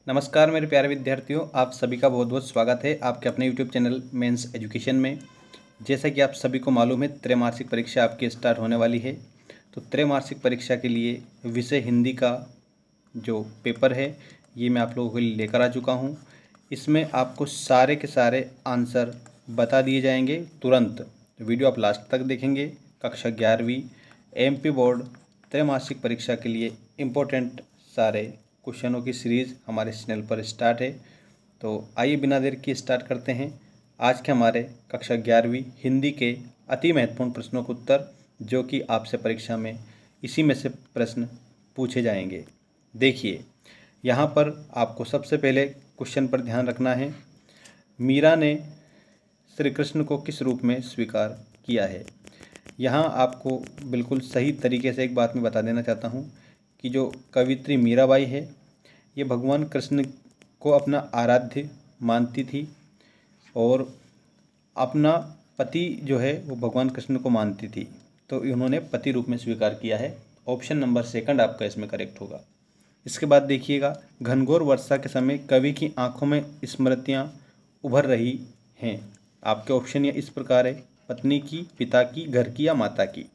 नमस्कार मेरे प्यारे विद्यार्थियों, आप सभी का बहुत बहुत स्वागत है आपके अपने यूट्यूब चैनल मेंस एजुकेशन में। जैसा कि आप सभी को मालूम है, त्रैमासिक परीक्षा आपकी स्टार्ट होने वाली है। तो त्रैमासिक परीक्षा के लिए विषय हिंदी का जो पेपर है ये मैं आप लोगों के लिए लेकर आ चुका हूँ। इसमें आपको सारे के सारे आंसर बता दिए जाएंगे तुरंत। वीडियो आप लास्ट तक देखेंगे। कक्षा 11वीं एमपी बोर्ड त्रैमासिक परीक्षा के लिए इम्पोर्टेंट सारे क्वेश्चनों की सीरीज़ हमारे चैनल पर स्टार्ट है। तो आइए बिना देर किए स्टार्ट करते हैं आज के हमारे कक्षा 11वीं हिंदी के अति महत्वपूर्ण प्रश्नों के उत्तर, जो कि आपसे परीक्षा में इसी में से प्रश्न पूछे जाएंगे। देखिए, यहाँ पर आपको सबसे पहले क्वेश्चन पर ध्यान रखना है। मीरा ने श्री कृष्ण को किस रूप में स्वीकार किया है। यहाँ आपको बिल्कुल सही तरीके से एक बात मैं बता देना चाहता हूँ कि जो कवित्री मीराबाई है ये भगवान कृष्ण को अपना आराध्य मानती थी और अपना पति जो है वो भगवान कृष्ण को मानती थी। तो इन्होंने पति रूप में स्वीकार किया है। ऑप्शन नंबर सेकंड आपका इसमें करेक्ट होगा। इसके बाद देखिएगा, घनघोर वर्षा के समय कवि की आंखों में स्मृतियाँ उभर रही हैं। आपके ऑप्शन ये इस प्रकार है, पत्नी की, पिता की, घर की या माता की।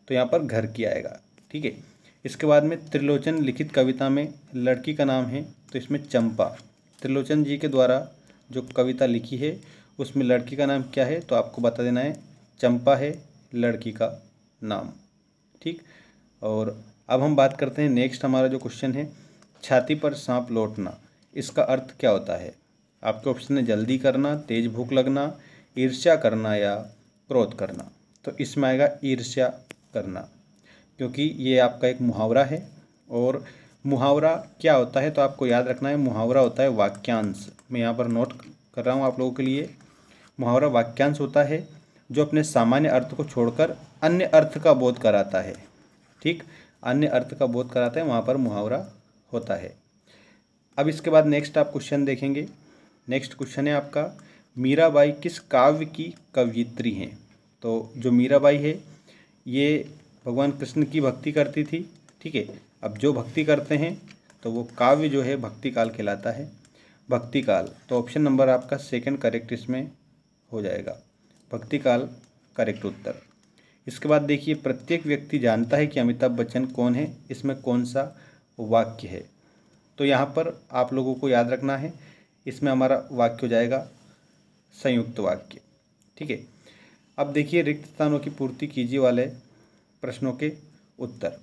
तो यहाँ पर घर की आएगा। ठीक है। इसके बाद में त्रिलोचन लिखित कविता में लड़की का नाम है, तो इसमें चंपा। त्रिलोचन जी के द्वारा जो कविता लिखी है उसमें लड़की का नाम क्या है, तो आपको बता देना है चंपा है लड़की का नाम। ठीक। और अब हम बात करते हैं नेक्स्ट हमारा जो क्वेश्चन है, छाती पर सांप लौटना, इसका अर्थ क्या होता है। आपके ऑप्शन है जल्दी करना, तेज भूख लगना, ईर्ष्या करना या क्रोध करना। तो इसमें आएगा ईर्ष्या करना, क्योंकि ये आपका एक मुहावरा है। और मुहावरा क्या होता है तो आपको याद रखना है, मुहावरा होता है वाक्यांश। मैं यहाँ पर नोट कर रहा हूँ आप लोगों के लिए। मुहावरा वाक्यांश होता है जो अपने सामान्य अर्थ को छोड़कर अन्य अर्थ का बोध कराता है। ठीक, अन्य अर्थ का बोध कराता है, वहाँ पर मुहावरा होता है। अब इसके बाद नेक्स्ट आप क्वेश्चन देखेंगे। नेक्स्ट क्वेश्चन है आपका, मीराबाई किस काव्य की कवयित्री हैं। तो जो मीराबाई है ये भगवान कृष्ण की भक्ति करती थी। ठीक है। अब जो भक्ति करते हैं तो वो काव्य जो है भक्ति काल कहलाता है, भक्ति काल। तो ऑप्शन नंबर आपका सेकंड करेक्ट इसमें हो जाएगा, भक्ति काल करेक्ट उत्तर। इसके बाद देखिए, प्रत्येक व्यक्ति जानता है कि अमिताभ बच्चन कौन है, इसमें कौन सा वाक्य है। तो यहाँ पर आप लोगों को याद रखना है, इसमें हमारा वाक्य हो जाएगा संयुक्त वाक्य। ठीक है। अब देखिए, रिक्त स्थानों की पूर्ति कीजिए वाले प्रश्नों के उत्तर।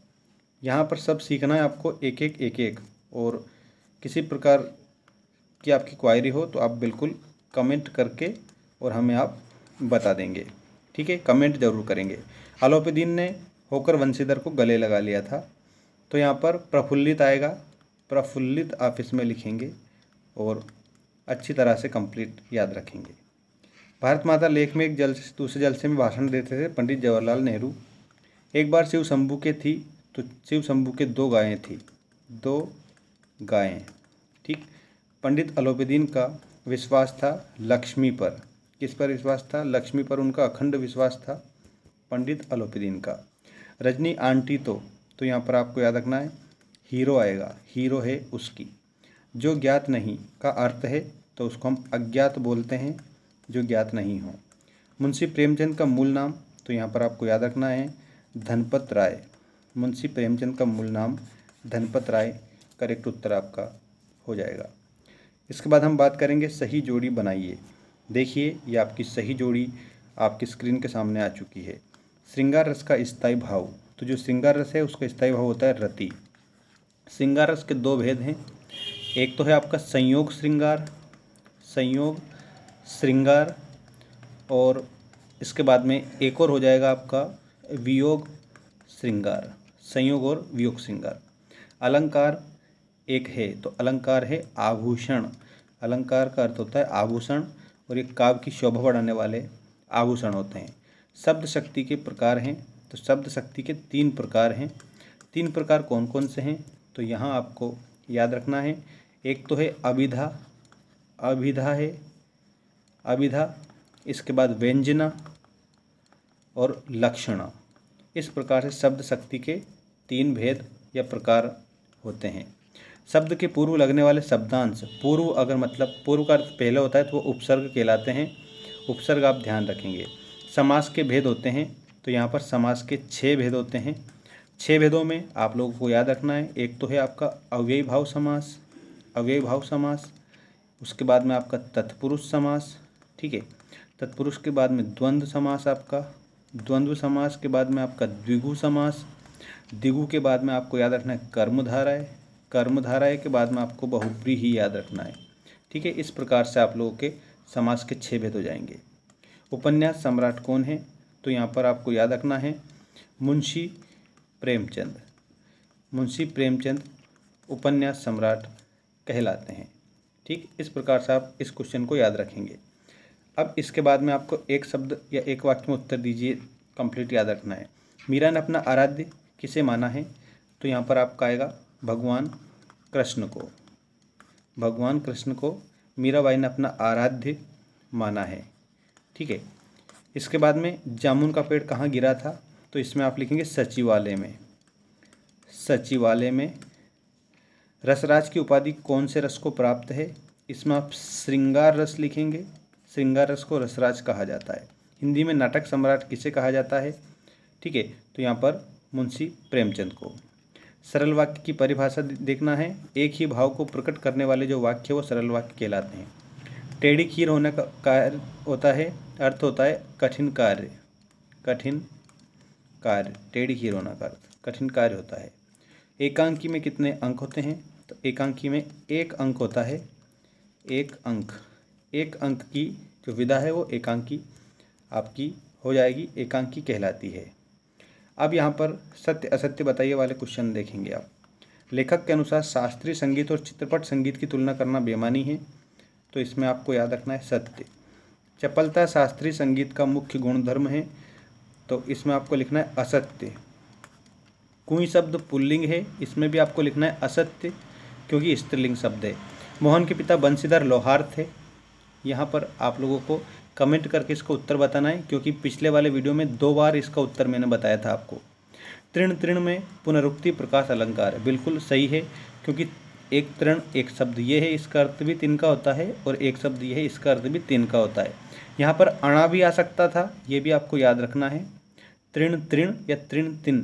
यहाँ पर सब सीखना है आपको, एक एक। और किसी प्रकार की आपकी क्वायरी हो तो आप बिल्कुल कमेंट करके और हमें आप बता देंगे। ठीक है, कमेंट जरूर करेंगे। अलोपीदीन ने होकर वंशीधर को गले लगा लिया था। तो यहाँ पर प्रफुल्लित आएगा, प्रफुल्लित आप इसमें लिखेंगे और अच्छी तरह से कंप्लीट याद रखेंगे। भारत माता लेख में एक जलसे दूसरे जलसे में भाषण देते थे पंडित जवाहरलाल नेहरू। एक बार शिव शंभू के थी, तो शिव शंभू के 2 गायें थी, 2 गायें। ठीक। पंडित अलोपीदीन का विश्वास था लक्ष्मी पर। किस पर विश्वास था? लक्ष्मी पर उनका अखंड विश्वास था पंडित अलोपीदीन का। रजनी आंटी तो यहाँ पर आपको याद रखना है हीरो आएगा, हीरो है उसकी। जो ज्ञात नहीं का अर्थ है तो उसको हम अज्ञात बोलते हैं, जो ज्ञात नहीं हो। मुंशी प्रेमचंद का मूल नाम, तो यहाँ पर आपको याद रखना है धनपत राय। मुंशी प्रेमचंद का मूल नाम धनपत राय करेक्ट उत्तर आपका हो जाएगा। इसके बाद हम बात करेंगे सही जोड़ी बनाइए। देखिए, ये आपकी सही जोड़ी आपकी स्क्रीन के सामने आ चुकी है। श्रृंगार रस का स्थायी भाव, तो जो श्रृंगार रस है उसका स्थायी भाव होता है रति। श्रृंगार रस के 2 भेद हैं, एक तो है आपका संयोग श्रृंगार, संयोग श्रृंगार, और इसके बाद में एक और हो जाएगा आपका वियोग श्रृंगार, संयोग और वियोग श्रृंगार। अलंकार एक है, तो अलंकार है आभूषण। अलंकार का अर्थ होता है आभूषण, और ये काव्य की शोभा बढ़ाने वाले आभूषण होते हैं। शब्द शक्ति के प्रकार हैं, तो शब्द शक्ति के 3 प्रकार हैं। 3 प्रकार कौन कौन से हैं, तो यहाँ आपको याद रखना है। एक तो है अभिधा, अभिधा है अभिधा। इसके बाद व्यंजना और लक्षणा। इस प्रकार से शब्द शक्ति के 3 भेद या प्रकार होते हैं। शब्द के पूर्व लगने वाले शब्दांश, पूर्व अगर मतलब पूर्व का अर्थ पहले होता है तो वो उपसर्ग कहलाते हैं, उपसर्ग आप ध्यान रखेंगे। समास के भेद होते हैं, तो यहाँ पर समास के 6 भेद होते हैं। 6 भेदों में आप लोगों को याद रखना है, एक तो है आपका अव्ययी भाव समास, अव्ययी भाव समास, उसके बाद में आपका तत्पुरुष समास, ठीक है। तत्पुरुष के बाद में द्वंद्व समास, आपका द्वंद्व समास के बाद में आपका द्विगु समास, द्विगु के बाद में आपको याद रखना है कर्मधारय, कर्मधारय के बाद में आपको बहुब्रीहि ही याद रखना है, ठीक है। इस प्रकार से आप लोगों के समास के 6 भेद हो जाएंगे। उपन्यास सम्राट कौन है, तो यहाँ पर आपको याद रखना है मुंशी प्रेमचंद, मुंशी प्रेमचंद उपन्यास सम्राट कहलाते हैं, ठीक। इस प्रकार से आप इस क्वेश्चन को याद रखेंगे। अब इसके बाद में आपको एक शब्द या एक वाक्य में उत्तर दीजिए, कंप्लीट याद रखना है। मीरा ने अपना आराध्य किसे माना है, तो यहाँ पर आपका आएगा भगवान कृष्ण को, भगवान कृष्ण को मीराबाई ने अपना आराध्य माना है, ठीक है। इसके बाद में जामुन का पेड़ कहाँ गिरा था, तो इसमें आप लिखेंगे सचिवालय में, सचिवालय में। रसराज की उपाधि कौन से रस को प्राप्त है, इसमें आप श्रृंगार रस लिखेंगे, श्रृंगार रस को रसराज कहा जाता है। हिंदी में नाटक सम्राट किसे कहा जाता है, ठीक है, तो यहाँ पर मुंशी प्रेमचंद को। सरल वाक्य की परिभाषा देखना है, एक ही भाव को प्रकट करने वाले जो वाक्य वो सरल वाक्य कहलाते हैं। टेढ़ी खीर होने का कार्य होता है, अर्थ होता है कठिन कार्य, कठिन कार्य, टेढ़ी खीर होना का अर्थ कठिन कार्य होता है। एकांकी में कितने अंक होते हैं, तो एकांकी में 1 अंक होता है, 1 अंक, 1 अंक की जो विधा है वो एकांकी आपकी हो जाएगी, एकांकी कहलाती है। अब यहाँ पर सत्य असत्य बताइए वाले क्वेश्चन देखेंगे आप। लेखक के अनुसार शास्त्रीय संगीत और चित्रपट संगीत की तुलना करना बेईमानी है, तो इसमें आपको याद रखना है सत्य। चपलता शास्त्रीय संगीत का मुख्य गुणधर्म है, तो इसमें आपको लिखना है असत्य। कुई शब्द पुल्लिंग है, इसमें भी आपको लिखना है असत्य क्योंकि स्त्रीलिंग शब्द है। मोहन के पिता बंशीधर लोहार थे, यहाँ पर आप लोगों को कमेंट करके इसका उत्तर बताना है क्योंकि पिछले वाले वीडियो में 2 बार इसका उत्तर मैंने बताया था आपको। तृण तृण में पुनरुक्ति प्रकाश अलंकार है, बिल्कुल सही है क्योंकि एक तृण एक शब्द ये है, इसका अर्थ भी 3 का होता है, और एक शब्द ये है, इसका अर्थ भी 3 का होता है। यहाँ पर अणा भी आ सकता था, ये भी आपको याद रखना है। तृण तृण या तृण तिन,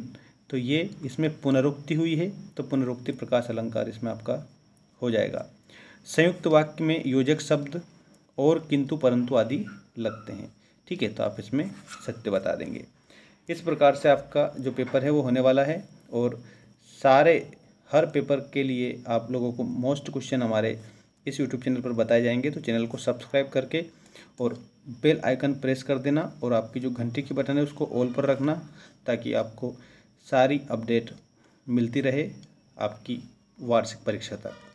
तो ये इसमें पुनरुक्ति हुई है, तो पुनरुक्ति प्रकाश अलंकार इसमें आपका हो जाएगा। संयुक्त वाक्य में योजक शब्द और किंतु परंतु आदि लगते हैं, ठीक है, तो आप इसमें सत्य बता देंगे। इस प्रकार से आपका जो पेपर है वो होने वाला है, और सारे हर पेपर के लिए आप लोगों को मोस्ट क्वेश्चन हमारे इस यूट्यूब चैनल पर बताए जाएंगे। तो चैनल को सब्सक्राइब करके और बेल आइकन प्रेस कर देना, और आपकी जो घंटी की बटन है उसको ऑल पर रखना, ताकि आपको सारी अपडेट मिलती रहे आपकी वार्षिक परीक्षा तक।